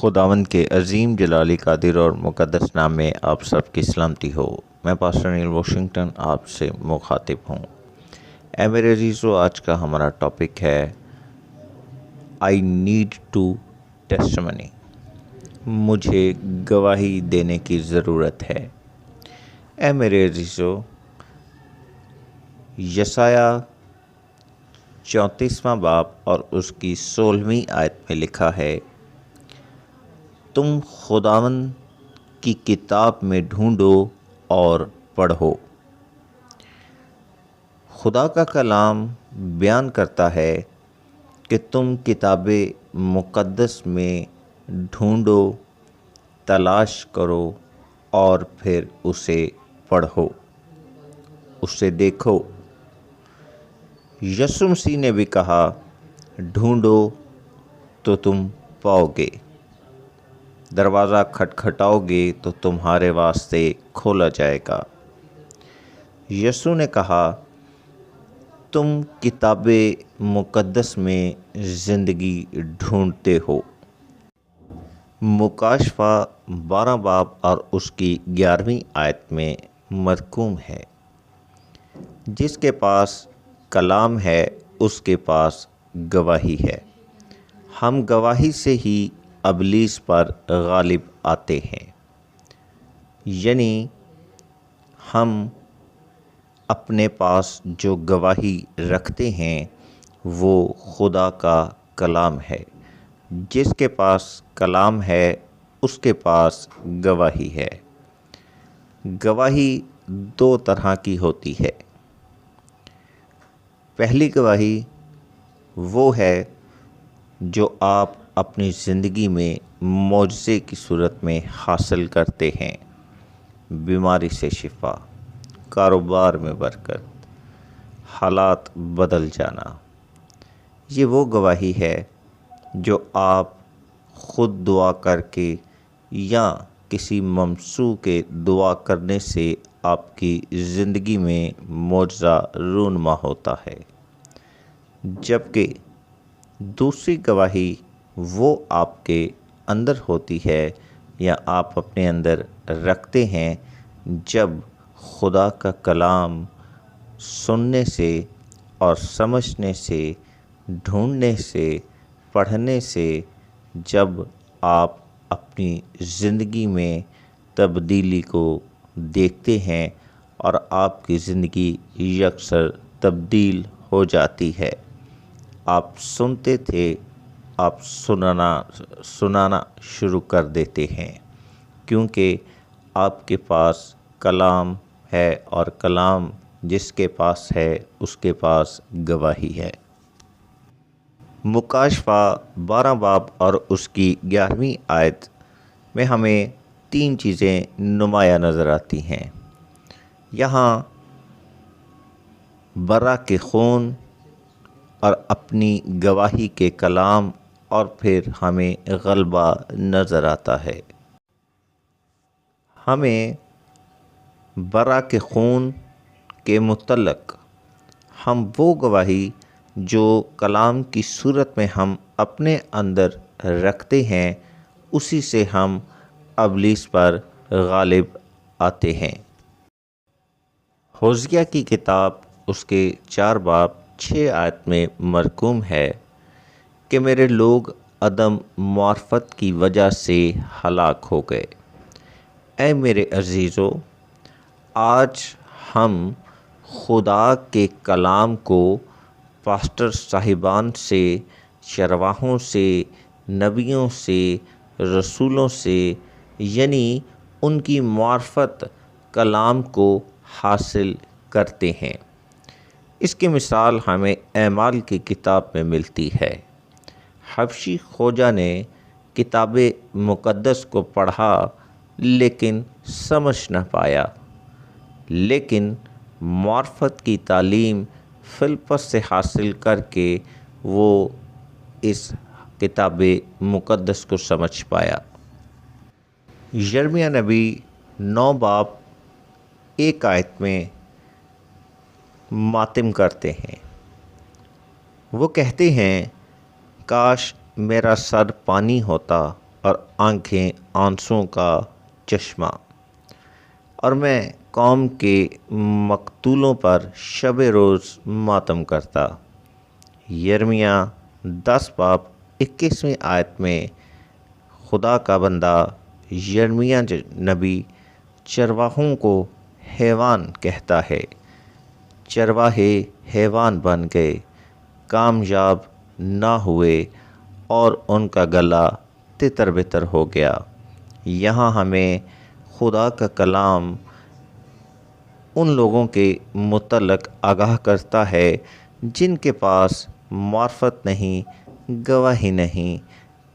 خداوند کے عظیم جلالی قادر اور مقدس نام میں آپ سب کی سلامتی ہو۔ میں پاسٹر نیل واشنگٹن آپ سے مخاطب ہوں۔ اے میرے عزیزو، آج کا ہمارا ٹاپک ہے آئی نیڈ ٹو ٹیسٹمنی، مجھے گواہی دینے کی ضرورت ہے۔ اے میرے عزیزو، یسایہ 34واں باب اور اس کی 16ویں آیت میں لکھا ہے، تم خداوند کی کتاب میں ڈھونڈو اور پڑھو۔ خدا کا کلام بیان کرتا ہے کہ تم کتاب مقدس میں ڈھونڈو، تلاش کرو اور پھر اسے پڑھو، اسے دیکھو۔ یسوع مسیح نے بھی کہا، ڈھونڈو تو تم پاؤ گے، دروازہ کھٹکھٹاؤ گے تو تمہارے واسطے کھولا جائے گا۔ یسوع نے کہا، تم کتاب مقدس میں زندگی ڈھونڈتے ہو۔ مکاشفہ 12 باب اور اس کی 11ویں آیت میں مرقوم ہے، جس کے پاس کلام ہے اس کے پاس گواہی ہے۔ ہم گواہی سے ہی ابلیس پر غالب آتے ہیں، یعنی ہم اپنے پاس جو گواہی رکھتے ہیں وہ خدا کا کلام ہے۔ جس کے پاس کلام ہے اس کے پاس گواہی ہے۔ گواہی دو طرح کی ہوتی ہے۔ پہلی گواہی وہ ہے جو آپ اپنی زندگی میں معجزے کی صورت میں حاصل کرتے ہیں، بیماری سے شفا، کاروبار میں برکت، حالات بدل جانا۔ یہ وہ گواہی ہے جو آپ خود دعا کر کے یا کسی ممسوح کے دعا کرنے سے آپ کی زندگی میں معجزہ رونما ہوتا ہے۔ جبکہ دوسری گواہی وہ آپ کے اندر ہوتی ہے یا آپ اپنے اندر رکھتے ہیں جب خدا کا کلام سننے سے اور سمجھنے سے، ڈھونڈنے سے، پڑھنے سے جب آپ اپنی زندگی میں تبدیلی کو دیکھتے ہیں اور آپ کی زندگی یکسر تبدیل ہو جاتی ہے۔ آپ سنتے تھے، آپ سنانا شروع کر دیتے ہیں، کیونکہ آپ کے پاس کلام ہے اور کلام جس کے پاس ہے اس کے پاس گواہی ہے۔ مکاشفہ 12 باب اور اس کی 11ویں آیت میں ہمیں 3 چیزیں نمایاں نظر آتی ہیں۔ یہاں برا کے خون اور اپنی گواہی کے کلام اور پھر ہمیں غلبہ نظر آتا ہے۔ ہمیں برا کے خون کے متعلق ہم وہ گواہی جو کلام کی صورت میں ہم اپنے اندر رکھتے ہیں اسی سے ہم ابلیس پر غالب آتے ہیں۔ ہوزیہ کی کتاب اس کے 4 باب 6 آیت میں مرقوم ہے کہ میرے لوگ عدم معرفت کی وجہ سے ہلاک ہو گئے۔ اے میرے عزیزو، آج ہم خدا کے کلام کو پاسٹر صاحبان سے، چرواہوں سے، نبیوں سے، رسولوں سے، یعنی ان کی معرفت کلام کو حاصل کرتے ہیں۔ اس کی مثال ہمیں اعمال کی کتاب میں ملتی ہے۔ حبشی خوجہ نے کتاب مقدس کو پڑھا لیکن سمجھ نہ پایا، لیکن معرفت کی تعلیم فلپس سے حاصل کر کے وہ اس کتاب مقدس کو سمجھ پایا۔ یرمیہ نبی 9 باب 1 آیت میں ماتم کرتے ہیں۔ وہ کہتے ہیں، کاش میرا سر پانی ہوتا اور آنکھیں آنسوؤں کا چشمہ، اور میں قوم کے مقتولوں پر شب روز ماتم کرتا۔ یرمیہ 10 باب 21ویں آیت میں خدا کا بندہ یرمیہ نبی چرواہوں کو حیوان کہتا ہے۔ چرواہے حیوان بن گئے، کامیاب نہ ہوئے اور ان کا گلا تتر بتر ہو گیا۔ یہاں ہمیں خدا کا کلام ان لوگوں کے متعلق آگاہ کرتا ہے جن کے پاس معرفت نہیں، گواہی نہیں،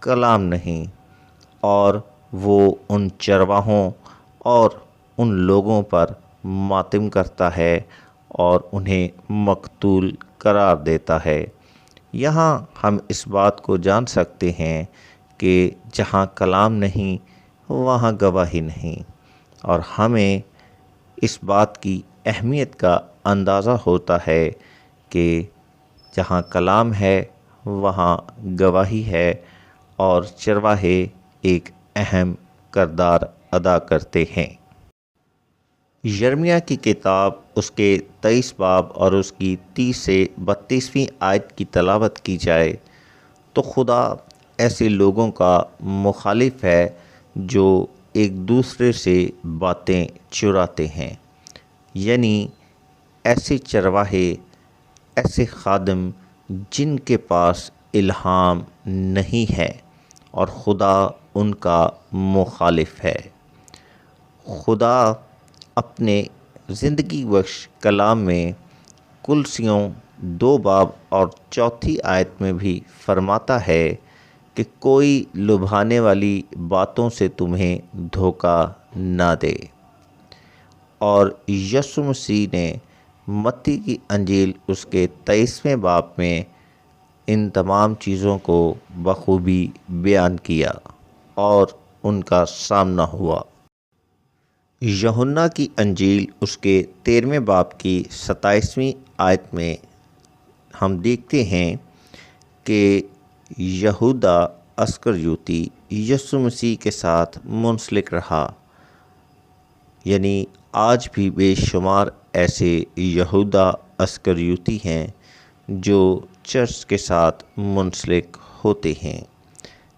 کلام نہیں، اور وہ ان چرواہوں اور ان لوگوں پر ماتم کرتا ہے اور انہیں مقتول قرار دیتا ہے۔ یہاں ہم اس بات کو جان سکتے ہیں کہ جہاں کلام نہیں وہاں گواہی نہیں، اور ہمیں اس بات کی اہمیت کا اندازہ ہوتا ہے کہ جہاں کلام ہے وہاں گواہی ہے، اور چرواہے ایک اہم کردار ادا کرتے ہیں۔ یرمیہ کی کتاب اس کے 23 باب اور اس کی 30 سے 32ویں آیت کی تلاوت کی جائے تو خدا ایسے لوگوں کا مخالف ہے جو ایک دوسرے سے باتیں چراتے ہیں، یعنی ایسے چرواہے، ایسے خادم جن کے پاس الہام نہیں ہے اور خدا ان کا مخالف ہے۔ خدا اپنے زندگی بخش کلام میں کلسیوں 2 باب اور 4 آیت میں بھی فرماتا ہے کہ کوئی لبھانے والی باتوں سے تمہیں دھوکہ نہ دے، اور یسوع مسیح نے متی کی انجیل اس کے 23ویں باب میں ان تمام چیزوں کو بخوبی بیان کیا اور ان کا سامنا ہوا۔ یوحنا کی انجیل اس کے 13ویں باب کی 27ویں آیت میں ہم دیکھتے ہیں کہ یہودا اسکریوتی یسوع مسیح کے ساتھ منسلک رہا، یعنی آج بھی بے شمار ایسے یہودا اسکریوتی ہیں جو چرچ کے ساتھ منسلک ہوتے ہیں،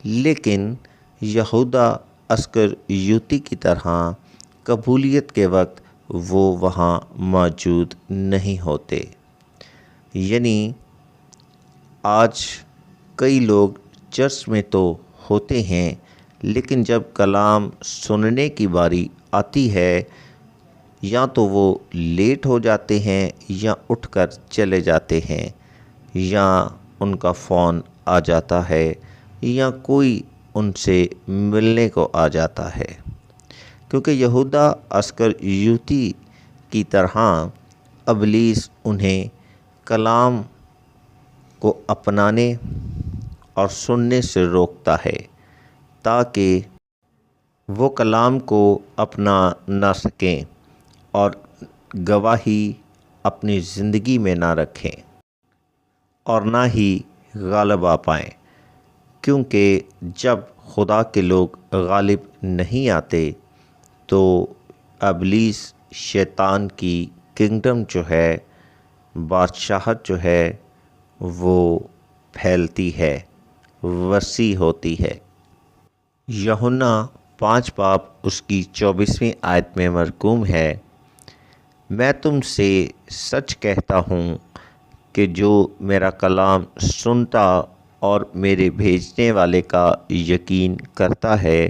لیکن یہودا اسکریوتی کی طرح قبولیت کے وقت وہ وہاں موجود نہیں ہوتے۔ یعنی آج کئی لوگ چرچ میں تو ہوتے ہیں، لیکن جب کلام سننے کی باری آتی ہے یا تو وہ لیٹ ہو جاتے ہیں یا اٹھ کر چلے جاتے ہیں، یا ان کا فون آ جاتا ہے یا کوئی ان سے ملنے کو آ جاتا ہے، کیونکہ یہودا اسکریوتی کی طرح ابلیس انہیں کلام کو اپنانے اور سننے سے روکتا ہے تاکہ وہ کلام کو اپنا نہ سکیں اور گواہی اپنی زندگی میں نہ رکھیں اور نہ ہی غالب آ پائیں، کیونکہ جب خدا کے لوگ غالب نہیں آتے تو ابلیس شیطان کی کنگڈم جو ہے، بادشاہت جو ہے، وہ پھیلتی ہے، وسیع ہوتی ہے۔ یوحنا 5 باب اس کی 24ویں آیت میں مرقوم ہے، میں تم سے سچ کہتا ہوں کہ جو میرا کلام سنتا اور میرے بھیجنے والے کا یقین کرتا ہے،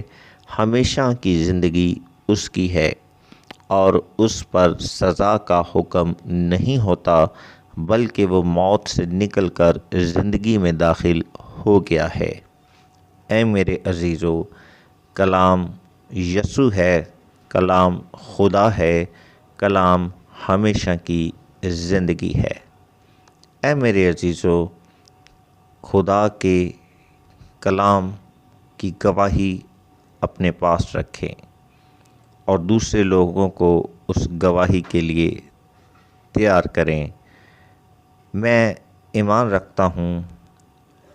ہمیشہ کی زندگی اس کی ہے اور اس پر سزا کا حکم نہیں ہوتا، بلکہ وہ موت سے نکل کر زندگی میں داخل ہو گیا ہے۔ اے میرے عزیزو، کلام یسوع ہے، کلام خدا ہے، کلام ہمیشہ کی زندگی ہے۔ اے میرے عزیزو، خدا کے کلام کی گواہی اپنے پاس رکھیں اور دوسرے لوگوں کو اس گواہی کے لیے تیار کریں۔ میں ایمان رکھتا ہوں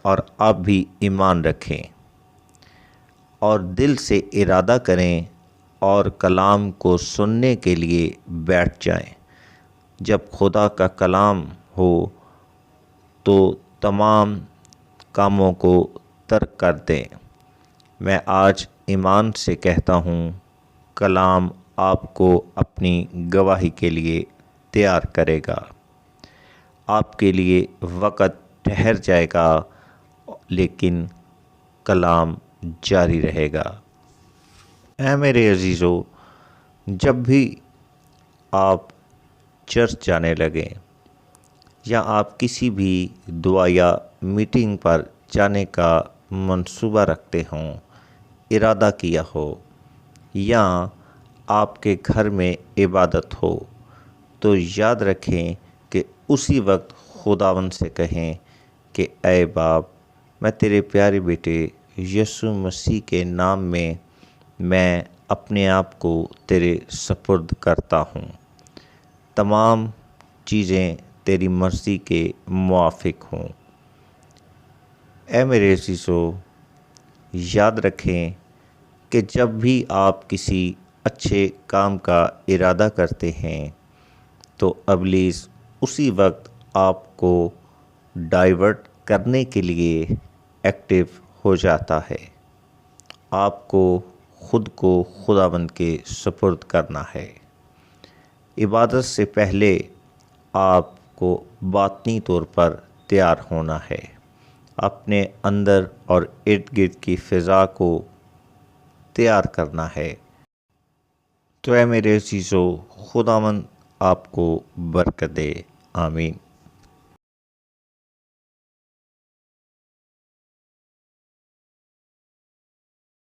اور آپ بھی ایمان رکھیں۔ اور دل سے ارادہ کریں اور کلام کو سننے کے لیے بیٹھ جائیں۔ جب خدا کا کلام ہو تو تمام کاموں کو ترک کر دیں۔ میں آج ایمان سے کہتا ہوں، کلام آپ کو اپنی گواہی کے لیے تیار کرے گا۔ آپ کے لیے وقت ٹھہر جائے گا لیکن کلام جاری رہے گا۔ اے میرے عزیزو، جب بھی آپ چرچ جانے لگیں یا آپ کسی بھی دعا یا میٹنگ پر جانے کا منصوبہ رکھتے ہوں، ارادہ کیا ہو، یا آپ کے گھر میں عبادت ہو، تو یاد رکھیں کہ اسی وقت خداوند سے کہیں کہ اے باپ، میں تیرے پیارے بیٹے یسوع مسیح کے نام میں اپنے آپ کو تیرے سپرد کرتا ہوں۔ تمام چیزیں تیری مرضی کے موافق ہوں۔ اے میرے عزیزو، یاد رکھیں کہ جب بھی آپ کسی اچھے کام کا ارادہ کرتے ہیں تو ابلیس اسی وقت آپ کو ڈائیورٹ کرنے کے لیے ایکٹیو ہو جاتا ہے۔ آپ کو خود کو خداوند کے سپرد کرنا ہے۔ عبادت سے پہلے آپ کو باطنی طور پر تیار ہونا ہے، اپنے اندر اور ارد گرد کی فضا کو تیار کرنا ہے۔ تو اے میرے عزیزو، خداوند آپ کو برکت دے۔ آمین۔